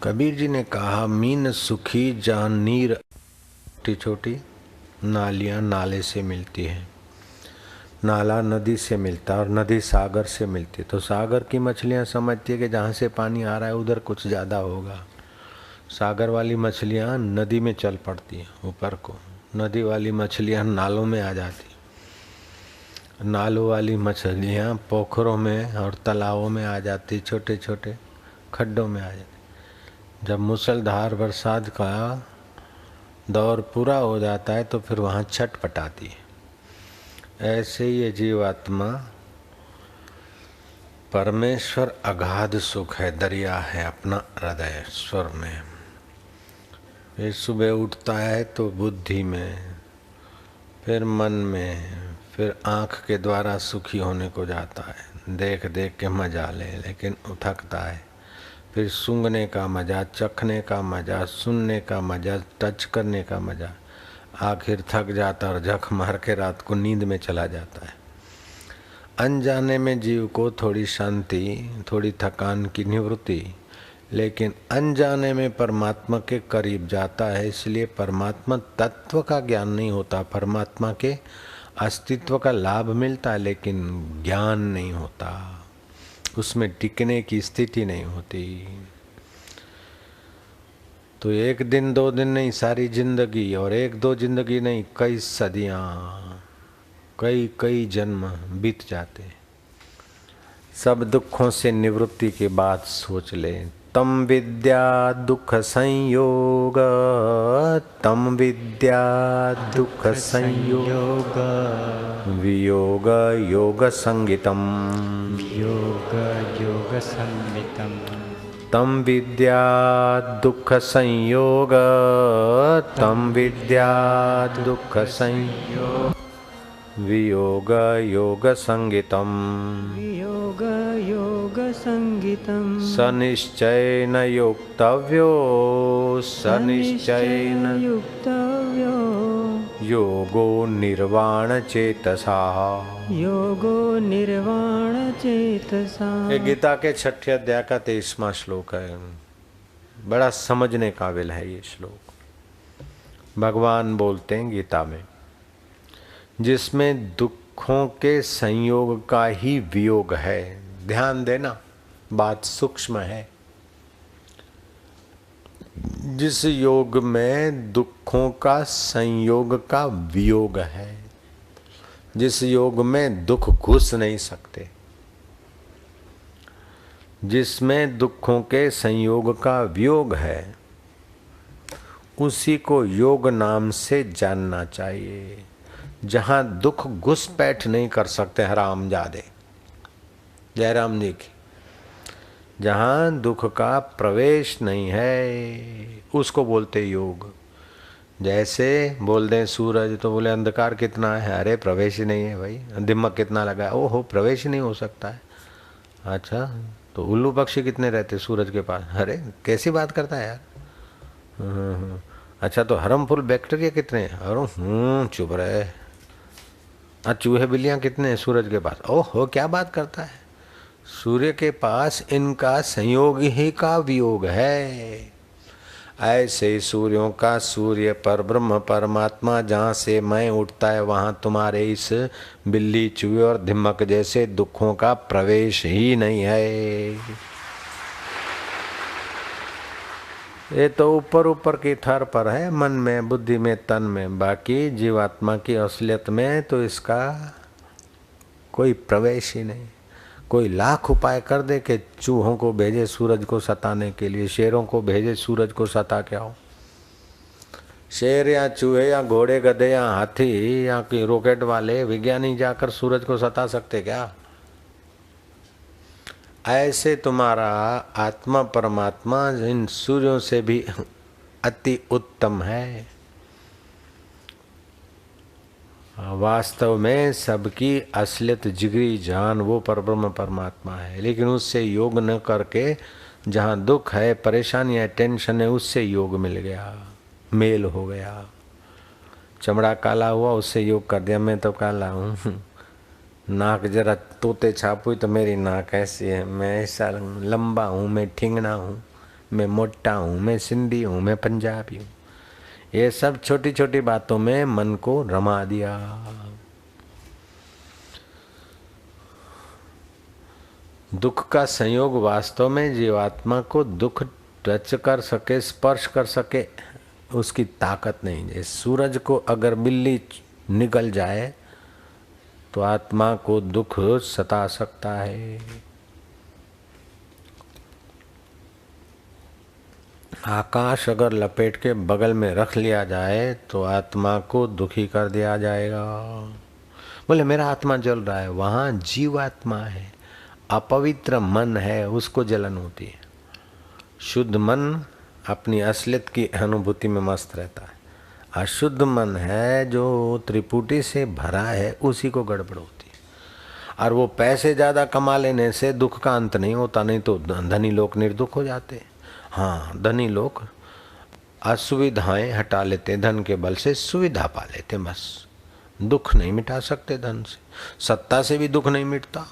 कबीर जी ने कहा, मीन सुखी जान नीर। छोटी छोटी नालियाँ नाले से मिलती है, नाला नदी से मिलता है और नदी सागर से मिलती है। तो सागर की मछलियाँ समझती है कि जहाँ से पानी आ रहा है उधर कुछ ज़्यादा होगा। सागर वाली मछलियाँ नदी में चल पड़ती हैं ऊपर को, नदी वाली मछलियाँ नालों में आ जाती, नालों वाली मछलियाँ पोखरों में और तालाबों में आ जाती, छोटे छोटे खड्डों में आ जाती। जब मूसलधार बरसात का दौर पूरा हो जाता है तो फिर वहाँ छटपटाती है। ऐसे ये जीवात्मा परमेश्वर अगाध सुख है, दरिया है अपना हृदय स्वर में। फिर सुबह उठता है तो बुद्धि में, फिर मन में, फिर आँख के द्वारा सुखी होने को जाता है, देख देख के मजा ले, लेकिन थकता है। फिर सूंघने का मजा, चखने का मजा, सुनने का मजा, टच करने का मजा, आखिर थक जाता और झक मार के रात को नींद में चला जाता है। अनजाने में जीव को थोड़ी शांति, थोड़ी थकान की निवृत्ति, लेकिन अनजाने में परमात्मा के करीब जाता है। इसलिए परमात्मा तत्व का ज्ञान नहीं होता, परमात्मा के अस्तित्व का लाभ मिलता है लेकिन ज्ञान नहीं होता, उसमें टिकने की स्थिति नहीं होती। तो एक दिन दो दिन नहीं, सारी जिंदगी, और एक दो जिंदगी नहीं, कई सदियां, कई कई जन्म बीत जाते। सब दुखों से निवृत्ति के बाद सोच ले, तम विद्या दुख संयोग, तम विद्या दुख संयोग, वियोग योग संगीतम, योग योग संगीतम, तम विद्या दुख संयोग, तम विद्या दुख संयोग, वियोग योग संगीतम, योग योग संगीतम, सनिश्चयेन युक्तव्यो, सनिश्चयेन युक्तव्यो, योगो निर्वाण चेतसा, योगो निर्वाण चेतसा। ये गीता के 6 अध्याय का 23वां श्लोक है। बड़ा समझने काबिल है ये श्लोक। भगवान बोलते हैं गीता में, जिसमें दुखों के संयोग का ही वियोग है। ध्यान देना, बात सूक्ष्म है। जिस योग में दुखों का संयोग का वियोग है, जिस योग में दुख घुस नहीं सकते, जिसमें दुखों के संयोग का वियोग है, उसी को योग नाम से जानना चाहिए। जहां दुख घुसपैठ नहीं कर सकते, हरामजादे, जयराम जी की, जहां दुख का प्रवेश नहीं है, उसको बोलते योग। जैसे बोल दें सूरज तो बोले अंधकार कितना है, अरे प्रवेश ही नहीं है भाई। दिमक कितना लगा है, ओहो प्रवेश ही नहीं हो सकता है। अच्छा तो उल्लू पक्षी कितने रहते सूरज के पास, अरे कैसी बात करता है यार। अच्छा तो हार्मफुल बैक्टीरिया कितने हैं, अरे चुप रहे। चूहे बिल्लियाँ कितने हैं सूरज के पास, ओहो क्या बात करता है। सूर्य के पास इनका संयोग ही का वियोग है। ऐसे सूर्यों का सूर्य पर ब्रह्म परमात्मा जहाँ से मैं उठता है, वहाँ तुम्हारे इस बिल्ली चूहे और धिमक जैसे दुखों का प्रवेश ही नहीं है। ये तो ऊपर ऊपर की थर पर है, मन में, बुद्धि में, तन में। बाकी जीवात्मा की असलियत में तो इसका कोई प्रवेश ही नहीं। कोई लाख उपाय कर दे कि चूहों को भेजे सूरज को सताने के लिए, शेरों को भेजे सूरज को सता के आओ। शेर या चूहे या घोड़े गधे या हाथी या कोई रॉकेट वाले विज्ञानी जाकर सूरज को सता सकते क्या? ऐसे तुम्हारा आत्मा परमात्मा इन सूर्यों से भी अति उत्तम है। वास्तव में सबकी असलियत जिगरी जान वो परब्रह्म परमात्मा है, लेकिन उससे योग न करके जहाँ दुख है, परेशानी है, टेंशन है, उससे योग मिल गया, मेल हो गया। चमड़ा काला हुआ, उससे योग कर दिया, मैं तो काला हूँ। नाक जरा तोते छाप हुई तो मेरी नाक ऐसी है, मैं ऐसा लंबा हूँ, मैं ठिंगना हूँ, मैं मोटा हूँ, मैं सिंधी हूँ, मैं पंजाबी हूँ। ये सब छोटी छोटी बातों में मन को रमा दिया। दुख का संयोग वास्तव में जीवात्मा को दुख टच कर सके, स्पर्श कर सके, उसकी ताकत नहीं है। सूरज को अगर बिल्ली निकल जाए तो आत्मा को दुख सता सकता है। आकाश अगर लपेट के बगल में रख लिया जाए तो आत्मा को दुखी कर दिया जाएगा। बोले मेरा आत्मा जल रहा है, वहां जीवात्मा है, अपवित्र मन है, उसको जलन होती है। शुद्ध मन अपनी असलियत की अनुभूति में मस्त रहता है। अशुद्ध मन है जो त्रिपुटी से भरा है, उसी को गड़बड़ होती है। और वो पैसे ज्यादा कमा लेने से दुख का अंत नहीं होता, नहीं तो धनी लोग निर्दुख हो जाते। हाँ, धनी लोग असुविधाएं हटा लेते, धन के बल से सुविधा पा लेते, बस दुख नहीं मिटा सकते धन से। सत्ता से भी दुख नहीं मिटता।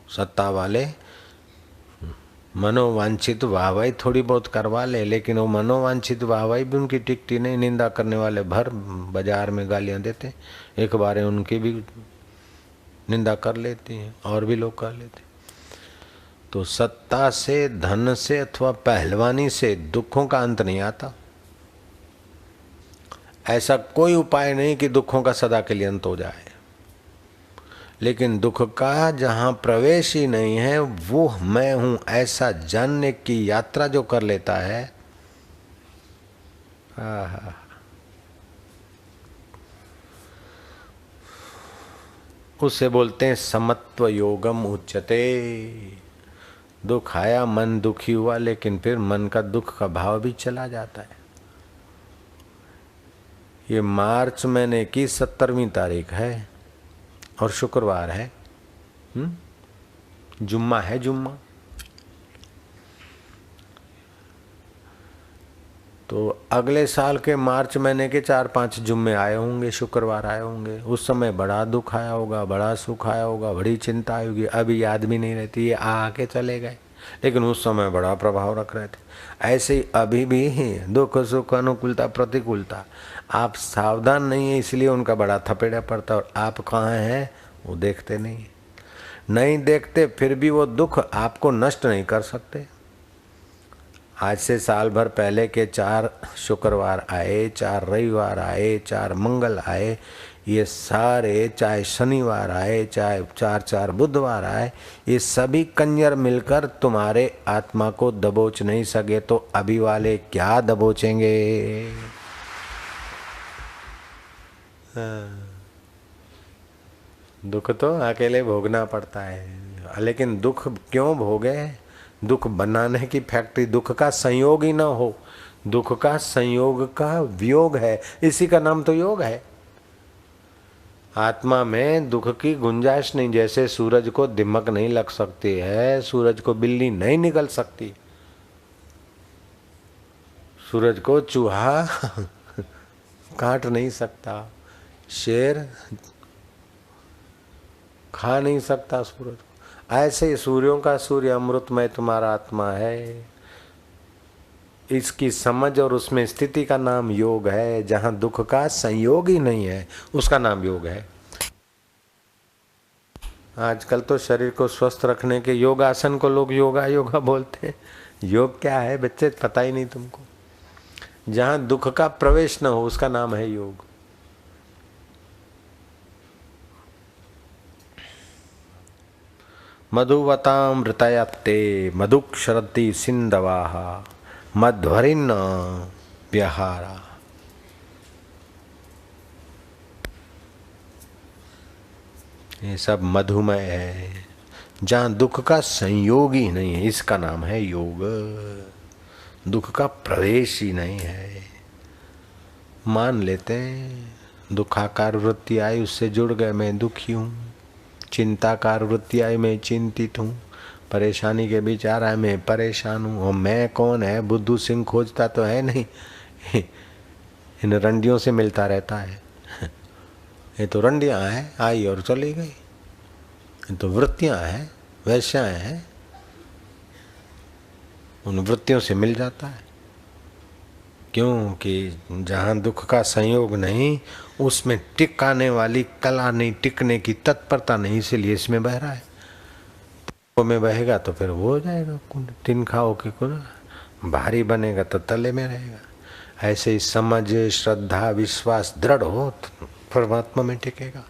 सत्ता वाले मनोवांछित वाहवाही थोड़ी बहुत करवा ले, लेकिन वो मनोवांछित वाहवाही भी उनकी टिकती नहीं। निंदा करने वाले भर बाजार में गालियां देते, एक बार उनकी भी निंदा कर लेती हैं और भी लोग कर लेते। तो सत्ता से, धन से अथवा पहलवानी से दुखों का अंत नहीं आता। ऐसा कोई उपाय नहीं कि दुखों का सदा के लिए अंत हो जाए, लेकिन दुख का जहां प्रवेश ही नहीं है, वो मैं हूं ऐसा जानने की यात्रा जो कर लेता है, उसे बोलते हैं समत्व योगम उच्यते। दुख आया, मन दुखी हुआ, लेकिन फिर मन का दुख का भाव भी चला जाता है। ये मार्च महीने की 17वीं तारीख है और शुक्रवार है। जुम्मा है, जुम्मा। तो अगले साल के मार्च महीने के 4-5 जुम्मे आए होंगे, शुक्रवार आए होंगे। उस समय बड़ा दुख आया होगा, बड़ा सुख आया होगा, बड़ी चिंता आई होगी। अभी याद भी नहीं रहती, ये आके चले गए, लेकिन उस समय बड़ा प्रभाव रख रहे थे। ऐसे ही अभी भी दुख सुख, अनुकूलता प्रतिकूलता, आप सावधान नहीं है, इसलिए उनका बड़ा थपेड़ा पड़ता। और आप कहाँ हैं वो देखते नहीं देखते, फिर भी वो दुख आपको नष्ट नहीं कर सकते। आज से साल भर पहले के 4 शुक्रवार आए, 4 रविवार आए, 4 मंगल आए, ये सारे, चाहे शनिवार आए, चाहे 4 बुधवार आए, ये सभी कंजर मिलकर तुम्हारे आत्मा को दबोच नहीं सके, तो अभी वाले क्या दबोचेंगे। दुख तो अकेले भोगना पड़ता है, लेकिन दुख क्यों भोगे। दुख बनाने की फैक्ट्री, दुख का संयोग ही ना हो। दुख का संयोग का वियोग है, इसी का नाम तो योग है। आत्मा में दुख की गुंजाइश नहीं। जैसे सूरज को दिमक नहीं लग सकती है, सूरज को बिल्ली नहीं निकल सकती, सूरज को चूहा काट नहीं सकता, शेर खा नहीं सकता सूरज को। ऐसे ही सूर्यों का सूर्य अमृतमय तुम्हारा आत्मा है। इसकी समझ और उसमें स्थिति का नाम योग है। जहां दुख का संयोग ही नहीं है, उसका नाम योग है। आजकल तो शरीर को स्वस्थ रखने के योगासन को लोग योगा योगा बोलते हैं। योग क्या है बच्चे, पता ही नहीं तुमको। जहां दुख का प्रवेश न हो, उसका नाम है योग। मधुवतामृतयते मधुक्षरति सिंधवाः मध्वरिन्न व्यहारा। ये सब मधुमय है, जहाँ दुख का संयोग ही नहीं है, इसका नाम है योग। दुख का प्रवेश ही नहीं है। मान लेते हैं दुखाकार वृत्ति आई, उससे जुड़ गए, मैं दुखी हूँ। चिंताकार वृत्ति आई, मैं चिंतित हूँ। परेशानी के बीच आ रहा है, मैं परेशान हूँ। और मैं कौन है, बुद्धू सिंह खोजता तो है नहीं, इन रंडियों से मिलता रहता है। ये तो रंडियाँ हैं, आई और चली गई। ये तो वृत्तियाँ हैं, वैश्याएँ हैं। उन वृत्तियों से मिल जाता है। क्योंकि जहाँ दुख का संयोग नहीं, उसमें टिकाने वाली कला नहीं, टिकने की तत्परता नहीं, इसीलिए इसमें बह रहा है। तो में बहेगा तो फिर वो हो जाएगा कुंड, तिनखा होके कुंड, भारी बनेगा तो तले में रहेगा। ऐसे ही समझ, श्रद्धा, विश्वास दृढ़ हो तो परमात्मा में टिकेगा।